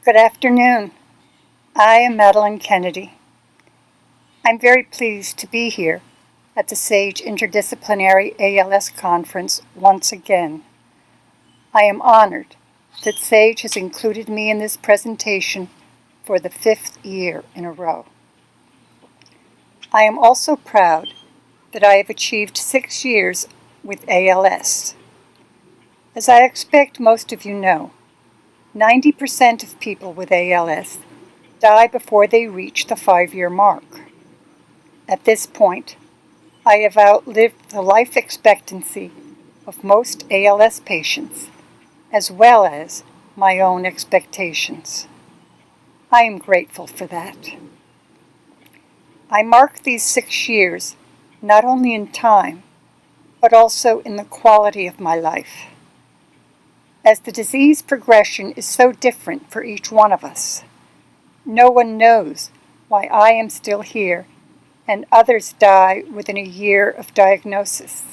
Good afternoon. I am Madeline Kennedy. I'm very pleased to be here at the SAGE Interdisciplinary ALS Conference once again. I am honored that SAGE has included me in this presentation for the 5th year in a row. I am also proud that I have achieved 6 years with ALS. As I expect most of you know, 90% of people with ALS die before they reach the 5-year mark. At this point, I have outlived the life expectancy of most ALS patients, as well as my own expectations. I am grateful for that. I mark these 6 years not only in time, but also in the quality of my life. As the disease progression is so different for each one of us, no one knows why I am still here and others die within a year of diagnosis.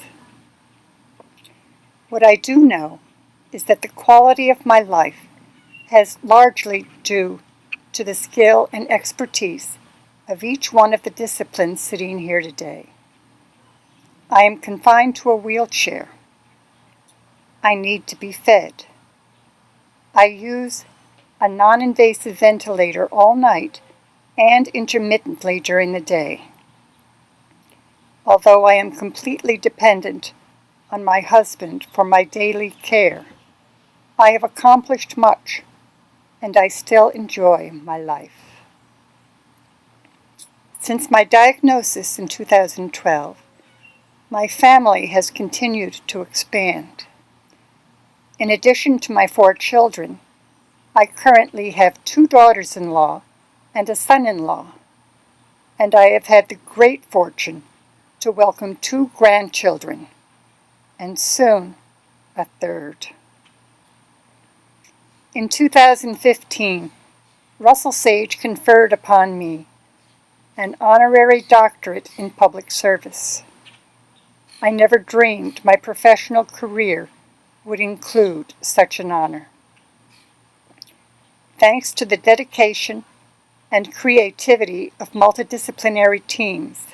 What I do know is that the quality of my life has largely due to the skill and expertise of each one of the disciplines sitting here today. I am confined to a wheelchair. I need to be fed. I use a non-invasive ventilator all night and intermittently during the day. Although I am completely dependent on my husband for my daily care, I have accomplished much, and I still enjoy my life. Since my diagnosis in 2012, my family has continued to expand. In addition to my 4 children, I currently have 2 daughters-in-law and a son-in-law, and I have had the great fortune to welcome 2 grandchildren, and soon a 3rd. In 2015, Russell Sage conferred upon me an honorary doctorate in public service. I never dreamed my professional career would include such an honor. Thanks to the dedication and creativity of multidisciplinary teams,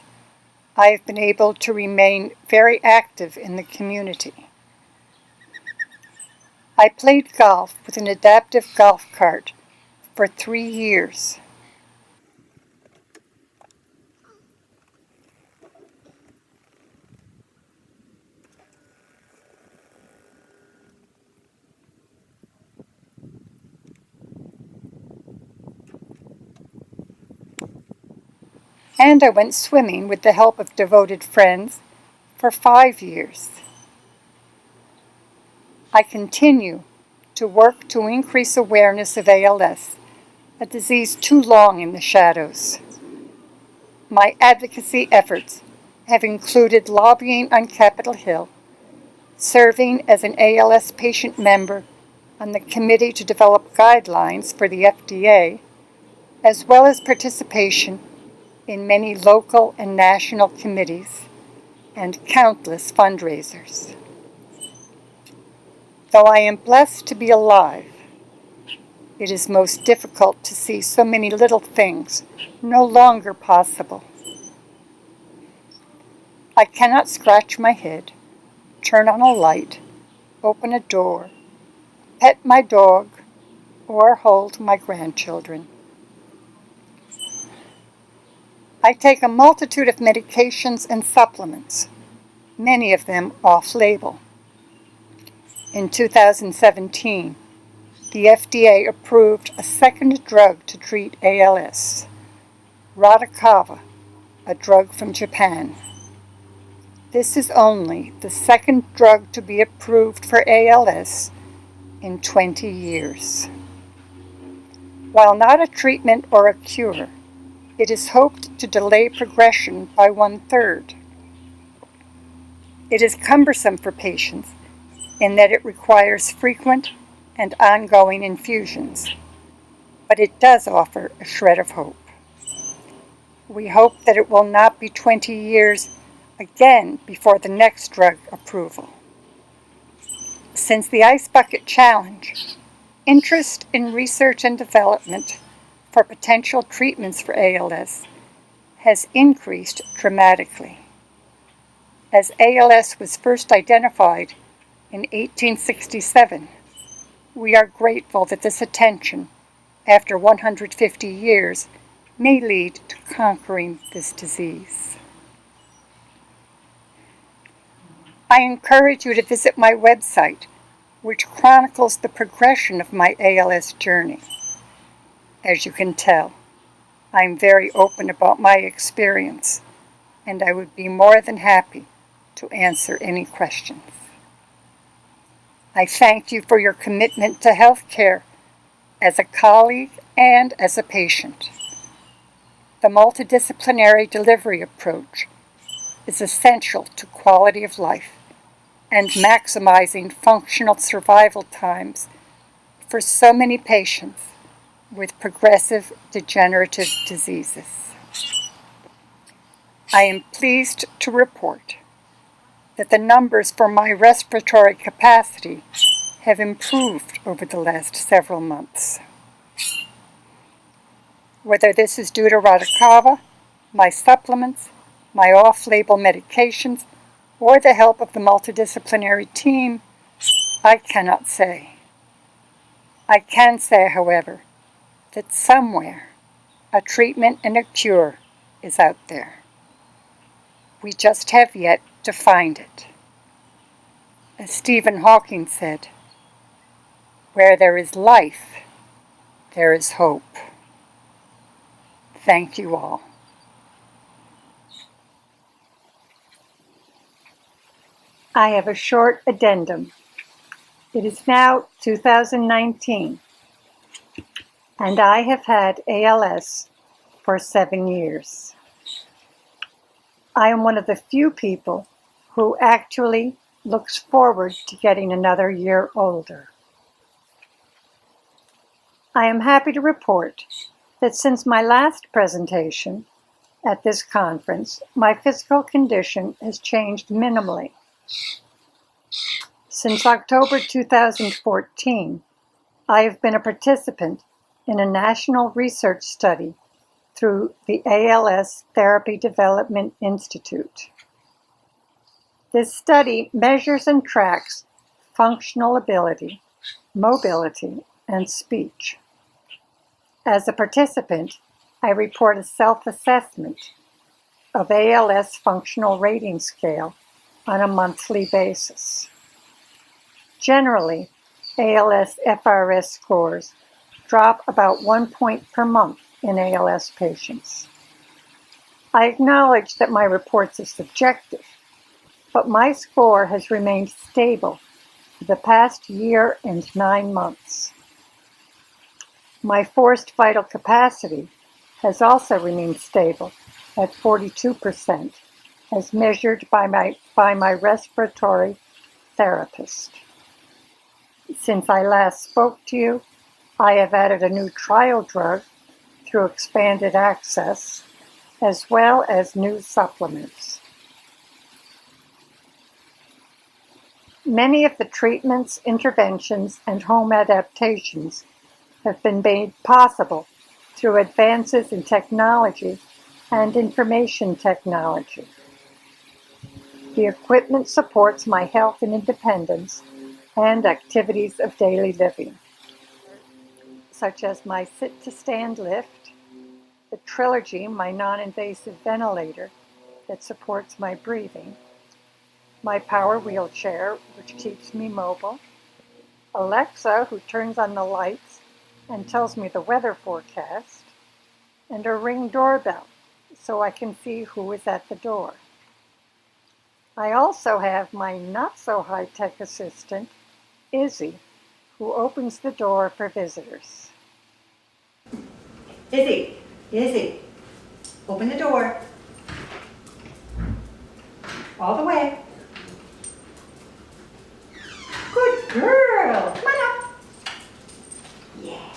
I have been able to remain very active in the community. I played golf with an adaptive golf cart for 3 years. And I went swimming with the help of devoted friends for 5 years. I continue to work to increase awareness of ALS, a disease too long in the shadows. My advocacy efforts have included lobbying on Capitol Hill, serving as an ALS patient member on the committee to develop guidelines for the FDA, as well as participation in many local and national committees and countless fundraisers. Though I am blessed to be alive, it is most difficult to see so many little things no longer possible. I cannot scratch my head, turn on a light, open a door, pet my dog, or hold my grandchildren. I take a multitude of medications and supplements, many of them off-label. In 2017, the FDA approved a second drug to treat ALS, Radicava, a drug from Japan. This is only the second drug to be approved for ALS in 20 years. While not a treatment or a cure, it is hoped to delay progression by 1/3. It is cumbersome for patients in that it requires frequent and ongoing infusions, but it does offer a shred of hope. We hope that it will not be 20 years again before the next drug approval. Since the Ice Bucket Challenge, Interest in research and development for potential treatments for ALS has increased dramatically. As ALS was first identified in 1867, we are grateful that this attention, after 150 years, may lead to conquering this disease. I encourage you to visit my website, which chronicles the progression of my ALS journey. As you can tell, I'm very open about my experience, and I would be more than happy to answer any questions. I thank you for your commitment to healthcare as a colleague and as a patient. The multidisciplinary delivery approach is essential to quality of life and maximizing functional survival times for so many patients with progressive degenerative diseases. I am pleased to report that the numbers for my respiratory capacity have improved over the last several months. Whether this is due to Radicava, my supplements, my off-label medications, or the help of the multidisciplinary team, I cannot say. I can say, however, that somewhere a treatment and a cure is out there. We just have yet to find it. As Stephen Hawking said, where there is life, there is hope. Thank you all. I have a short addendum. It is now 2019, and I have had ALS for 7 years. I am one of the few people who actually looks forward to getting another year older. I am happy to report that since my last presentation at this conference, my physical condition has changed minimally. Since October 2014, I have been a participant in a national research study through the ALS Therapy Development Institute. This study measures and tracks functional ability, mobility, and speech. As a participant, I report a self-assessment of ALS functional rating scale on a monthly basis. Generally, ALS FRS scores drop about 1 point per month in ALS patients. I acknowledge that my reports are subjective, but my score has remained stable for the past year and 9 months. My forced vital capacity has also remained stable at 42%, as measured by my respiratory therapist. Since I last spoke to you, I have added a new trial drug through expanded access, as well as new supplements. Many of the treatments, interventions, and home adaptations have been made possible through advances in technology and information technology. The equipment supports my health and independence and activities of daily living, such as my sit-to-stand lift, the Trilogy, my non-invasive ventilator that supports my breathing, my power wheelchair, which keeps me mobile, Alexa, who turns on the lights and tells me the weather forecast, and a Ring doorbell, so I can see who is at the door. I also have my not-so-high-tech assistant, Izzy, who opens the door for visitors. Izzy, open the door. All the way. Good girl. Come on up. Yeah.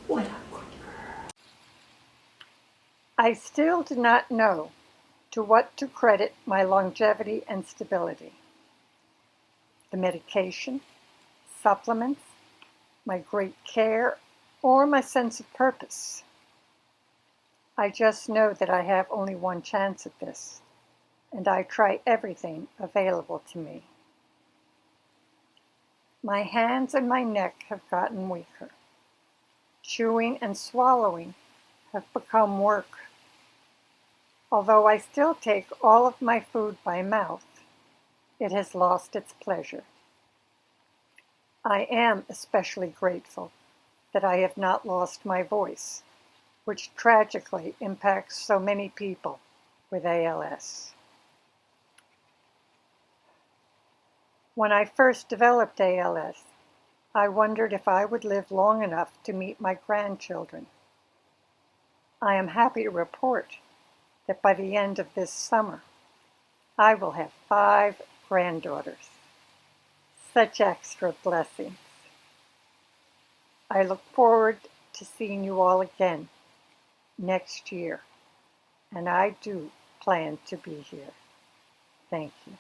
What a good girl. I still do not know to what to credit my longevity and stability. The medication, supplements, my great care, or my sense of purpose. I just know that I have only one chance at this, and I try everything available to me. My hands and my neck have gotten weaker. Chewing and swallowing have become work. Although I still take all of my food by mouth, it has lost its pleasure. I am especially grateful that I have not lost my voice, which tragically impacts so many people with ALS. When I first developed ALS, I wondered if I would live long enough to meet my grandchildren. I am happy to report that by the end of this summer, I will have 5 granddaughters. Such extra blessings. I look forward to seeing you all again next year, and I do plan to be here. Thank you.